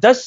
10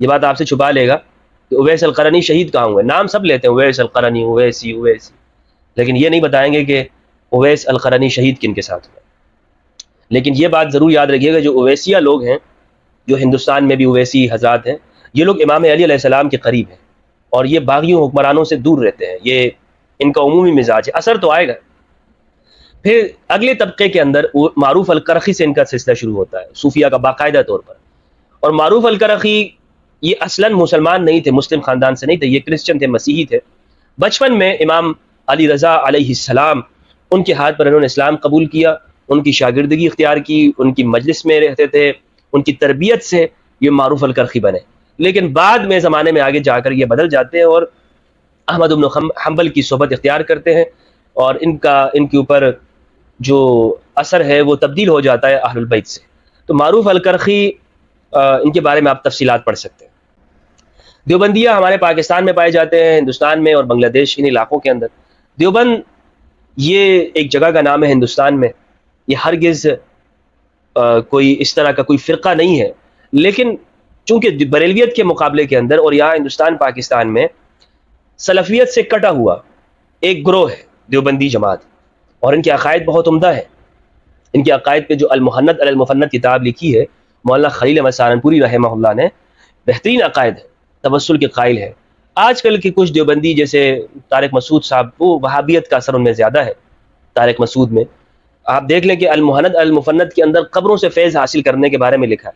یہ بات آپ سے چھپا لے گا کہ اویس القرنی شہید کہاں ہوئے. نام سب لیتے ہیں، اویس القرنی، اویسی، لیکن یہ نہیں بتائیں گے کہ اویس القرنی شہید کن کے ساتھ ہوئے. لیکن یہ بات ضرور یاد رکھیے گا، جو اویسیہ لوگ ہیں، جو ہندوستان میں بھی اویسی حضرات ہیں، یہ لوگ امام علی علیہ السلام کے قریب ہیں، اور یہ باغیوں حکمرانوں سے دور رہتے ہیں. یہ ان کا عمومی مزاج ہے. اثر تو آئے گا. پھر اگلے طبقے کے اندر معروف الکرخی سے ان کا سلسلہ شروع ہوتا ہے، صوفیہ کا باقاعدہ طور پر. اور معروف الکرخی یہ اصلاً مسلمان نہیں تھے، مسلم خاندان سے نہیں تھے، یہ کرسچن تھے، مسیحی تھے. بچپن میں امام علی رضا علیہ السلام ان کے ہاتھ پر انہوں نے اسلام قبول کیا، ان کی شاگردگی اختیار کی، ان کی مجلس میں رہتے تھے، ان کی تربیت سے یہ معروف الکرخی بنے. لیکن بعد میں زمانے میں آگے جا کر یہ بدل جاتے ہیں اور احمد بن حنبل کی صحبت اختیار کرتے ہیں، اور ان کے اوپر جو اثر ہے وہ تبدیل ہو جاتا ہے اہل البیت سے. تو معروف الکرخی ان کے بارے میں آپ تفصیلات پڑھ سکتے ہیں. دیوبندیہ ہمارے پاکستان میں پائے جاتے ہیں، ہندوستان میں اور بنگلہ دیش ان علاقوں کے اندر. دیوبند یہ ایک جگہ کا نام ہے ہندوستان میں، یہ ہرگز کوئی اس طرح کا کوئی فرقہ نہیں ہے. لیکن چونکہ بریلویت کے مقابلے کے اندر اور یہاں ہندوستان پاکستان میں سلفیت سے کٹا ہوا ایک گروہ ہے دیوبندی جماعت، اور ان کے عقائد بہت عمدہ ہیں. ان کے عقائد پہ جو المحنت علی المفند کتاب لکھی ہے مولانا خلیل احمد سہارنپوری رحمہ اللہ نے، بہترین عقائد ہے، توسل کے قائل ہے. آج کل کے کچھ دیوبندی جیسے طارق مسعود صاحب، وہ وہابیت کا اثر ان میں زیادہ ہے. طارق مسعود میں آپ دیکھ لیں کہ المحنت علی المفند کے اندر قبروں سے فیض حاصل کرنے کے بارے میں لکھا ہے.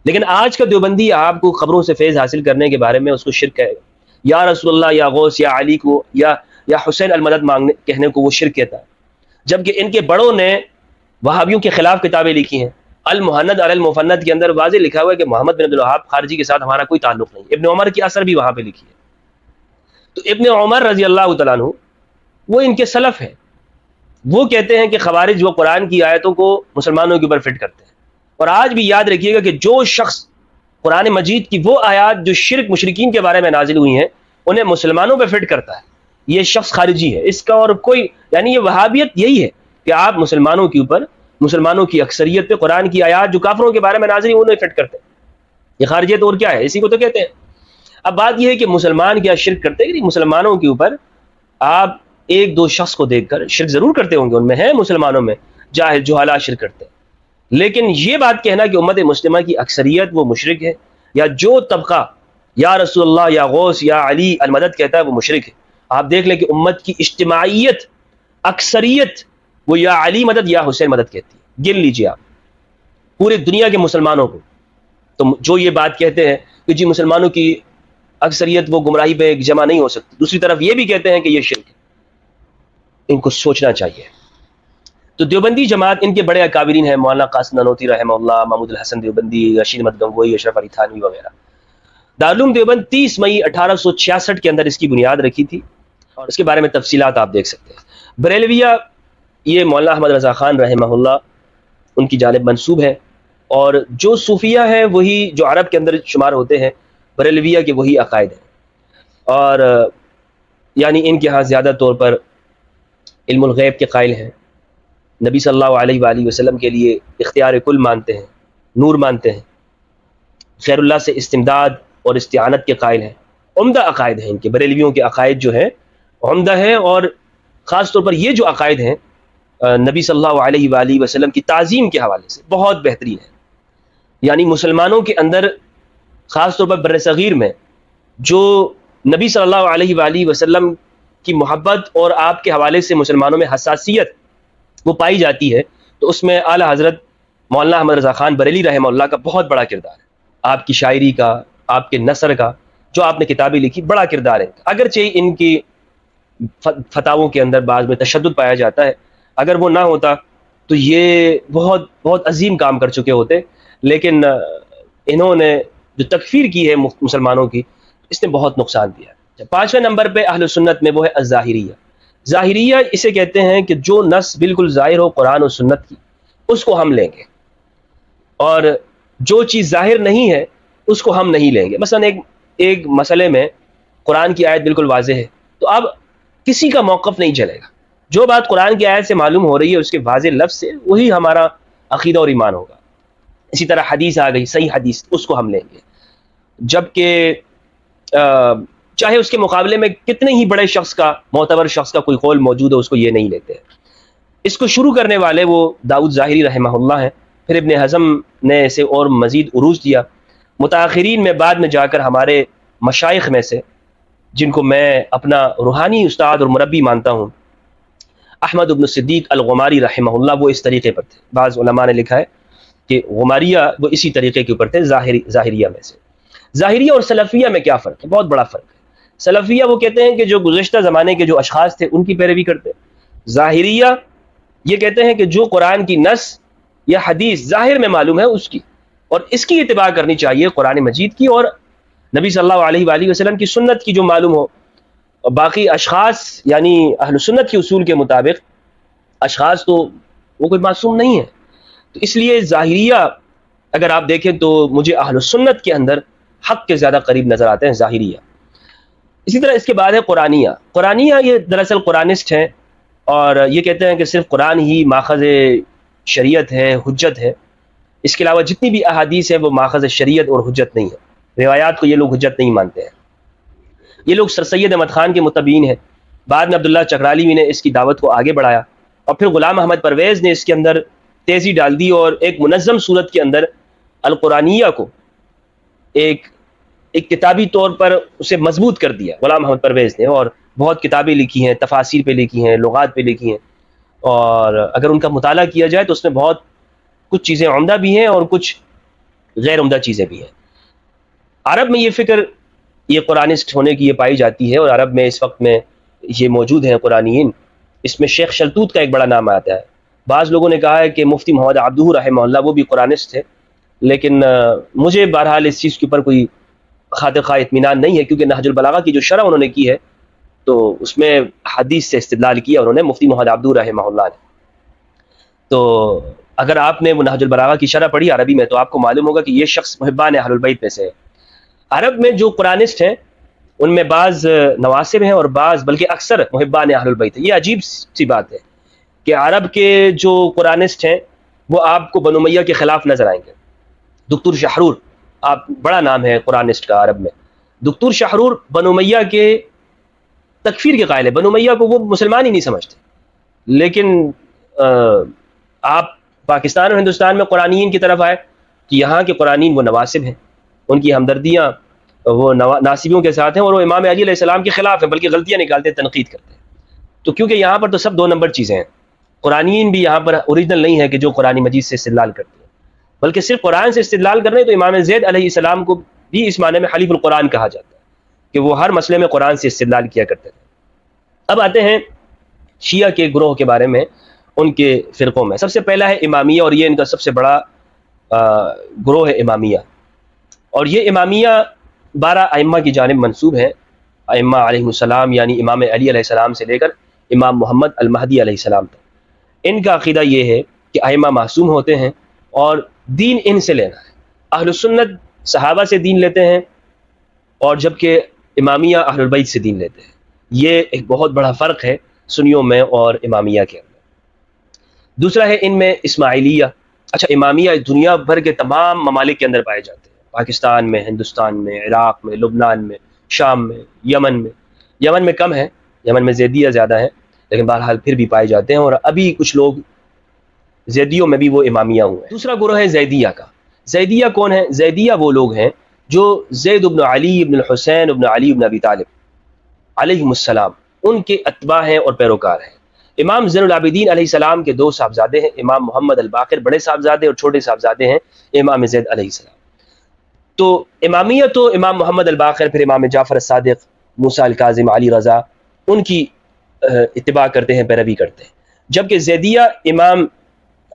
لیکن آج کا دیوبندی آپ کو قبروں سے فیض حاصل کرنے کے بارے میں اس کو شرک کہے گا. یا رسول اللہ، یا غوث، یا علی کو، یا حسین المدد مانگنے کہنے کو وہ شرک کہتا ہے. جبکہ ان کے بڑوں نے وہابیوں کے خلاف کتابیں لکھی ہیں. المحنت علی المفند کے اندر واضح لکھا ہوا ہے کہ محمد بن عبد الوہاب خارجی کے ساتھ ہمارا کوئی تعلق نہیں. ابن عمر کی اثر بھی وہاں پہ لکھی ہے. تو ابن عمر رضی اللہ تعالیٰ عنہ وہ ان کے سلف ہیں. وہ کہتے ہیں کہ خوارج وہ قرآن کی آیتوں کو مسلمانوں کے اوپر فٹ کرتے ہیں. اور آج بھی یاد رکھیے گا کہ جو شخص قرآن مجید کی وہ آیات جو شرک مشرکین کے بارے میں نازل ہوئی ہیں انہیں مسلمانوں پہ فٹ کرتا ہے، یہ شخص خارجی ہے. اس کا اور کوئی، یعنی یہ وہابیت یہی ہے کہ آپ مسلمانوں کے اوپر، مسلمانوں کی اکثریت پہ قرآن کی آیات جو کافروں کے بارے میں نازل ہوئی انہیں فٹ کرتے ہیں. یہ خارجیت اور کیا ہے؟ اسی کو تو کہتے ہیں. اب بات یہ ہے کہ مسلمان کیا شرک کرتے ہیں؟ مسلمانوں کے اوپر آپ ایک دو شخص کو دیکھ کر شرک ضرور کرتے ہوں گے، ان میں ہیں مسلمانوں میں جاہل جہالا شرک کرتے ہیں. لیکن یہ بات کہنا کہ امت مسلمہ کی اکثریت وہ مشرک ہے، یا جو طبقہ یا رسول اللہ، یا غوث، یا علی المدد کہتا ہے وہ مشرک ہے. آپ دیکھ لیں کہ امت کی اجتماعیت، اکثریت وہ یا علی مدد یا حسین مدد کہتی ہے. گن لیجیے آپ پورے دنیا کے مسلمانوں کو. تو جو یہ بات کہتے ہیں کہ جی مسلمانوں کی اکثریت وہ گمراہی پہ جمع نہیں ہو سکتی، دوسری طرف یہ بھی کہتے ہیں کہ یہ شرک ہے. ان کو سوچنا چاہیے. تو دیوبندی جماعت ان کے بڑے اکابرین ہیں، مولانا قاسم نانوتوی رحمہ اللہ، محمود الحسن دیوبندی، رشید احمد گنگوئی، اشرف علی تھانوی وغیرہ. دارالعلوم دیوبند 30 مئی 1866 کے اندر اس کی بنیاد رکھی تھی، اور اس کے بارے میں تفصیلات آپ دیکھ سکتے ہیں. بریلویہ یہ مولانا احمد رضا خان رحمہ اللہ ان کی جانب منسوب ہے، اور جو صوفیہ ہیں وہی جو عرب کے اندر شمار ہوتے ہیں بریلویہ کے وہی عقائد ہیں. اور یعنی ان کے ہاں زیادہ طور پر علم الغیب کے قائل ہیں، نبی صلی اللہ علیہ وآلہ وسلم کے لیے اختیار کل مانتے ہیں، نور مانتے ہیں، خیر اللہ سے استمداد اور استعانت کے قائل ہیں. عمدہ عقائد ہیں ان کے. بریلویوں کے عقائد جو ہیں عمدہ ہیں، اور خاص طور پر یہ جو عقائد ہیں نبی صلی اللہ علیہ وآلہ وسلم کی تعظیم کے حوالے سے بہت بہترین ہیں. یعنی مسلمانوں کے اندر خاص طور پر بر صغیر میں جو نبی صلی اللہ علیہ وآلہ وسلم کی محبت اور آپ کے حوالے سے مسلمانوں میں حساسیت وہ پائی جاتی ہے، تو اس میں اعلیٰ حضرت مولانا احمد رضا خان بریلی رحمہ اللہ کا بہت بڑا کردار ہے. آپ کی شاعری کا، آپ کے نثر کا، جو آپ نے کتابیں لکھی، بڑا کردار ہے. اگرچہ ان کی فتاووں کے اندر بعض میں تشدد پایا جاتا ہے، اگر وہ نہ ہوتا تو یہ بہت بہت عظیم کام کر چکے ہوتے. لیکن انہوں نے جو تکفیر کی ہے مسلمانوں کی، اس نے بہت نقصان دیا. 5ویں نمبر پہ اہل سنت میں وہ ہے الظاہریہ. ظاہریہ اسے کہتے ہیں کہ جو نص بالکل ظاہر ہو قرآن و سنت کی اس کو ہم لیں گے، اور جو چیز ظاہر نہیں ہے اس کو ہم نہیں لیں گے. مثلا ایک مسئلے میں قرآن کی آیت بالکل واضح ہے تو اب کسی کا موقف نہیں چلے گا. جو بات قرآن کی آیت سے معلوم ہو رہی ہے اس کے واضح لفظ سے، وہی ہمارا عقیدہ اور ایمان ہوگا. اسی طرح حدیث آ گئی، صحیح حدیث، اس کو ہم لیں گے. جبکہ چاہے اس کے مقابلے میں کتنے ہی بڑے شخص کا، معتبر شخص کا کوئی قول موجود ہو، اس کو یہ نہیں لیتے۔ اس کو شروع کرنے والے وہ داؤد ظاہری رحمہ اللہ ہیں، پھر ابن حزم نے اسے اور مزید عروج دیا۔ متاخرین میں بعد میں جا کر ہمارے مشائخ میں سے، جن کو میں اپنا روحانی استاد اور مربی مانتا ہوں، احمد بن صدیق الغماری رحمہ اللہ، وہ اس طریقے پر تھے۔ بعض علماء نے لکھا ہے کہ غماریہ وہ اسی طریقے کے اوپر تھے، ظاہریہ میں سے۔ ظاہریہ اور سلفیہ میں کیا فرق ہے؟ بہت بڑا فرق ہے۔ سلفیہ وہ کہتے ہیں کہ جو گزشتہ زمانے کے جو اشخاص تھے ان کی پیروی کرتے ہیں۔ ظاہریہ یہ کہتے ہیں کہ جو قرآن کی نص یا حدیث ظاہر میں معلوم ہے اس کی، اور اس کی اتباع کرنی چاہیے، قرآن مجید کی اور نبی صلی اللہ علیہ وآلہ وسلم کی سنت کی جو معلوم ہو۔ اور باقی اشخاص یعنی اہل سنت کے اصول کے مطابق اشخاص تو وہ کوئی معصوم نہیں ہے۔ تو اس لیے ظاہریہ اگر آپ دیکھیں تو مجھے اہل سنت کے اندر حق کے زیادہ قریب نظر آتے ہیں، ظاہریہ۔ اسی طرح اس کے بعد ہے قرآنیہ۔ قرآنیہ یہ دراصل قرآنسٹ ہیں، اور یہ کہتے ہیں کہ صرف قرآن ہی ماخذ شریعت ہے، حجت ہے، اس کے علاوہ جتنی بھی احادیث ہیں وہ ماخذ شریعت اور حجت نہیں ہے۔ روایات کو یہ لوگ حجت نہیں مانتے ہیں۔ یہ لوگ سر سید احمد خان کے متبعین ہیں۔ بعد میں عبداللہ چکرالیوی نے اس کی دعوت کو آگے بڑھایا، اور پھر غلام احمد پرویز نے اس کے اندر تیزی ڈال دی، اور ایک منظم صورت کے اندر القرآنیہ کو ایک کتابی طور پر اسے مضبوط کر دیا غلام احمد پرویز نے، اور بہت کتابیں لکھی ہیں، تفاسیر پہ لکھی ہیں، لغات پہ لکھی ہیں، اور اگر ان کا مطالعہ کیا جائے تو اس میں بہت کچھ چیزیں عمدہ بھی ہیں اور کچھ غیر عمدہ چیزیں بھی ہیں۔ عرب میں یہ فکر، یہ قرآنسٹ ہونے کی یہ پائی جاتی ہے، اور عرب میں اس وقت میں یہ موجود ہیں قرآنیین۔ اس میں شیخ شلتوت کا ایک بڑا نام آتا ہے۔ بعض لوگوں نے کہا ہے کہ مفتی محمد عبدہ رحمہ اللہ وہ بھی قرآنسٹ تھے، لیکن مجھے بہرحال اس چیز کے اوپر کوئی خاطر خواہ اطمینان نہیں ہے، کیونکہ نہج البلاغہ کی جو شرح انہوں نے کی ہے تو اس میں حدیث سے استدلال کیا انہوں نے، مفتی محمد عبدہ رحمہ اللہ نے۔ تو اگر آپ نے وہ نہج البلاغہ کی شرح پڑھی عربی میں تو آپ کو معلوم ہوگا کہ یہ شخص محبان اہل البیت میں سے ہے۔ عرب میں جو قرآنسٹ ہیں ان میں بعض نواسب ہیں اور بعض بلکہ اکثر محبان اہل البیت ہیں۔ یہ عجیب سی بات ہے کہ عرب کے جو قرآنسٹ ہیں وہ آپ کو بنو امیہ کے خلاف نظر آئیں گے۔ دکتور شحرور، آپ بڑا نام ہے قرآنسٹ کا عرب میں، دکتور شحرور بنو امیہ کے تکفیر کے قائل ہے، بنو امیہ کو وہ مسلمان ہی نہیں سمجھتے۔ لیکن آپ پاکستان اور ہندوستان میں قرآنیین کی طرف آئے کہ یہاں کے قرآنیین وہ نواسب ہیں، ان کی ہمدردیاں وہ ناصبیوں کے ساتھ ہیں، اور وہ امام علی علیہ السلام کے خلاف ہیں، بلکہ غلطیاں نکالتے ہیں، تنقید کرتے ہیں۔ تو کیونکہ یہاں پر تو سب دو نمبر چیزیں ہیں، قرآنیین بھی یہاں پر اوریجنل نہیں ہے کہ جو قرآن مجید سے استدلال کرتے ہیں، بلکہ صرف قرآن سے استدلال کر رہے ہیں۔ تو امام زید علیہ السلام کو بھی اس معنی میں حلیف القرآن کہا جاتا ہے کہ وہ ہر مسئلے میں قرآن سے استدلال کیا کرتے تھے۔ اب آتے ہیں شیعہ کے گروہ کے بارے میں، ان کے فرقوں میں۔ سب سے پہلا ہے امامیہ، اور یہ ان کا سب سے بڑا گروہ ہے امامیہ، اور یہ امامیہ 12 ائمہ کی جانب منسوب ہے، ائمہ علیہ السلام، یعنی امام علی علیہ السلام سے لے کر امام محمد المہدی علیہ السلام تک۔ ان کا عقیدہ یہ ہے کہ ائمہ معصوم ہوتے ہیں اور دین ان سے لینا ہے۔ اہل السنت صحابہ سے دین لیتے ہیں، اور جبکہ امامیہ اہل البیت سے دین لیتے ہیں۔ یہ ایک بہت بڑا فرق ہے سنیوں میں اور امامیہ کے اندر۔ دوسرا ہے ان میں اسماعیلیہ۔ اچھا، امامیہ دنیا بھر کے تمام ممالک کے اندر پائے جاتے ہیں، پاکستان میں، ہندوستان میں، عراق میں، لبنان میں، شام میں، یمن میں۔ یمن میں کم ہے، یمن میں زیدیہ زیادہ ہیں، لیکن بہرحال پھر بھی پائے جاتے ہیں، اور ابھی کچھ لوگ زیدیوں میں بھی وہ امامیہ ہوئے ہیں۔ دوسرا گروہ ہے زیدیہ کا۔ زیدیہ کون ہے؟ زیدیہ وہ لوگ ہیں جو زید بن علی بن الحسین بن علی بن ابی طالب علیہ السلام ان کے اتباع ہیں اور پیروکار ہیں۔ امام زین العابدین علیہ السلام کے 2 صاحبزادے ہیں، امام محمد الباقر بڑے صاحبزادے، اور چھوٹے صاحبزادے ہیں امام زید علیہ السلام۔ تو امامیہ تو امام محمد الباقر، پھر امام جعفر الصادق، موسیٰ الکاظم، علی رضا، ان کی اتباع کرتے ہیں، پیروی کرتے ہیں۔ جبکہ زیدیہ امام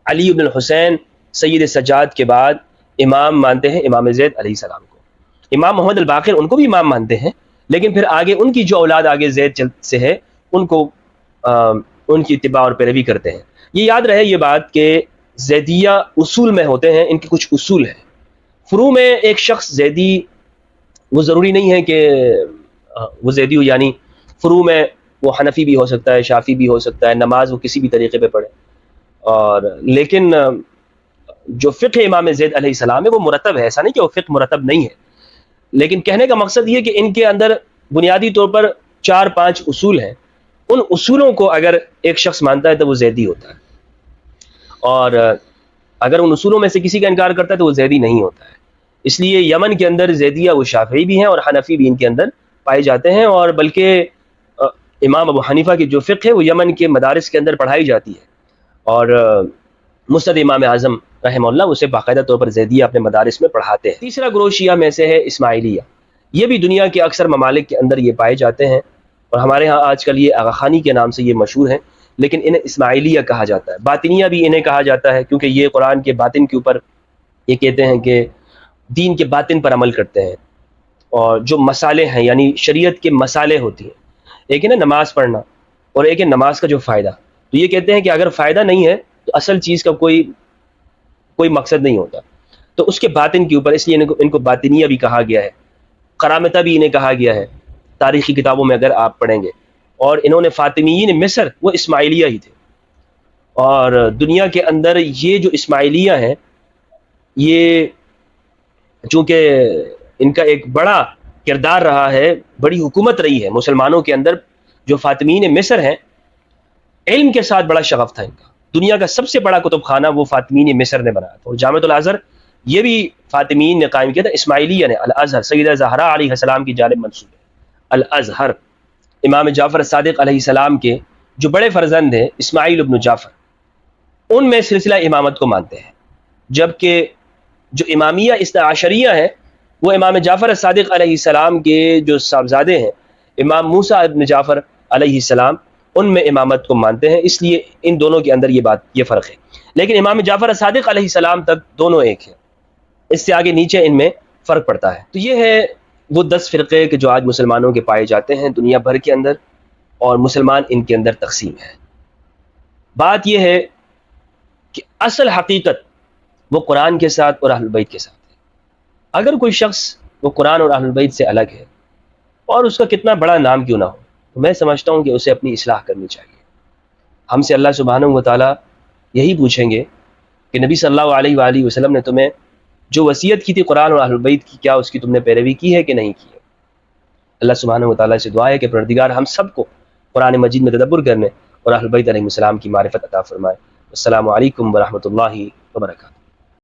علی بن الحسین سید سجاد کے بعد امام مانتے ہیں امام زید علیہ السلام کو۔ امام محمد الباقر ان کو بھی امام مانتے ہیں، لیکن پھر آگے ان کی جو اولاد آگے زید سے ہے ان کو ان کی اتباع اور پیروی کرتے ہیں۔ یہ یاد رہے یہ بات کہ زیدیہ اصول میں ہوتے ہیں، ان کے کچھ اصول ہیں۔ فروع میں ایک شخص زیدی، وہ ضروری نہیں ہے کہ وہ زیدی ہو، یعنی فروع میں وہ حنفی بھی ہو سکتا ہے، شافی بھی ہو سکتا ہے، نماز وہ کسی بھی طریقے پہ پڑھے، اور لیکن جو فقہ امام زید علیہ السلام ہے وہ مرتب ہے، ایسا نہیں کہ وہ فقہ مرتب نہیں ہے۔ لیکن کہنے کا مقصد یہ کہ ان کے اندر بنیادی طور پر 4-5 اصول ہیں. ان اصولوں کو اگر ایک شخص مانتا ہے تو وہ زیدی ہوتا ہے، اور اگر ان اصولوں میں سے کسی کا انکار کرتا ہے تو وہ زیدی نہیں ہوتا ہے. اس لیے یمن کے اندر زیدیہ و شافعی بھی ہیں اور حنفی بھی ان کے اندر پائے جاتے ہیں، اور بلکہ امام ابو حنیفہ کی جو فقہ ہے وہ یمن کے مدارس کے اندر پڑھائی جاتی ہے، اور مسند امام اعظم رحمہ اللہ اسے باقاعدہ طور پر زیدیہ اپنے مدارس میں پڑھاتے ہیں. تیسرا گروہ شیعہ میں سے ہے اسماعیلیہ. یہ بھی دنیا کے اکثر ممالک کے اندر یہ پائے جاتے ہیں، اور ہمارے ہاں آج کل یہ آغا خانی کے نام سے یہ مشہور ہیں، لیکن انہیں اسماعیلیہ کہا جاتا ہے. باطنیہ بھی انہیں کہا جاتا ہے، کیونکہ یہ قرآن کے باطن کے اوپر یہ کہتے ہیں کہ دین کے باطن پر عمل کرتے ہیں، اور جو مسالے ہیں یعنی شریعت کے مسالے ہوتی ہیں، ایک ہے نا نماز پڑھنا اور ایک ہے نماز کا جو فائدہ. تو یہ کہتے ہیں کہ اگر فائدہ نہیں ہے تو اصل چیز کا کوئی مقصد نہیں ہوتا. تو اس کے باطن کے اوپر اس لیے ان کو باطنیہ بھی کہا گیا ہے. کرامتہ بھی انہیں کہا گیا ہے تاریخی کتابوں میں اگر آپ پڑھیں گے. اور انہوں نے فاطمیین مصر وہ اسماعیلیہ ہی تھے، اور دنیا کے اندر یہ جو اسماعیلیہ ہیں یہ چونکہ ان کا ایک بڑا کردار رہا ہے، بڑی حکومت رہی ہے مسلمانوں کے اندر. جو فاطمیین مصر ہیں علم کے ساتھ بڑا شغف تھا ان کا. دنیا کا سب سے بڑا کتب خانہ وہ فاطمیین مصر نے بنایا تھا، اور جامعۃ الازہر یہ بھی فاطمیین نے قائم کیا تھا. اسماعیلیہ نے الازہر سیدہ زہرا علیہ السلام کی جانب منسوب ہے الازہر. امام جعفر صادق علیہ السلام کے جو بڑے فرزند ہیں اسماعیل ابن جعفر، ان میں سلسلہ امامت کو مانتے ہیں، جبکہ جو امامیہ اثنا عشریہ ہیں وہ امام جعفر صادق علیہ السلام کے جو صاحبزادے ہیں امام موسیٰ ابن جعفر علیہ السلام، ان میں امامت کو مانتے ہیں. اس لیے ان دونوں کے اندر یہ فرق ہے. لیکن امام جعفر صادق علیہ السلام تک دونوں ایک ہیں، اس سے آگے نیچے ان میں فرق پڑتا ہے. تو یہ ہے وہ 10 فرقے کہ جو آج مسلمانوں کے پائے جاتے ہیں دنیا بھر کے اندر، اور مسلمان ان کے اندر تقسیم ہے. بات یہ ہے کہ اصل حقیقت وہ قرآن کے ساتھ اور اہل البیت کے ساتھ ہے. اگر کوئی شخص وہ قرآن اور اہل البیت سے الگ ہے، اور اس کا کتنا بڑا نام کیوں نہ ہو، تو میں سمجھتا ہوں کہ اسے اپنی اصلاح کرنی چاہیے. ہم سے اللہ سبحانہ و تعالیٰ یہی پوچھیں گے کہ نبی صلی اللہ علیہ وآلہ وسلم نے تمہیں جو وصیت کی تھی قرآن اور اہل البیت کی، کیا اس کی تم نے پیروی کی ہے کہ نہیں کی ہے؟ اللہ سبحانہ و تعالیٰ سے دعا ہے کہ پروردگار ہم سب کو قرآن مجید میں تدبر کرنے اور اہل البیت علیہ السلام کی معرفت عطا فرمائے. السلام علیکم ورحمۃ اللہ وبرکاتہ.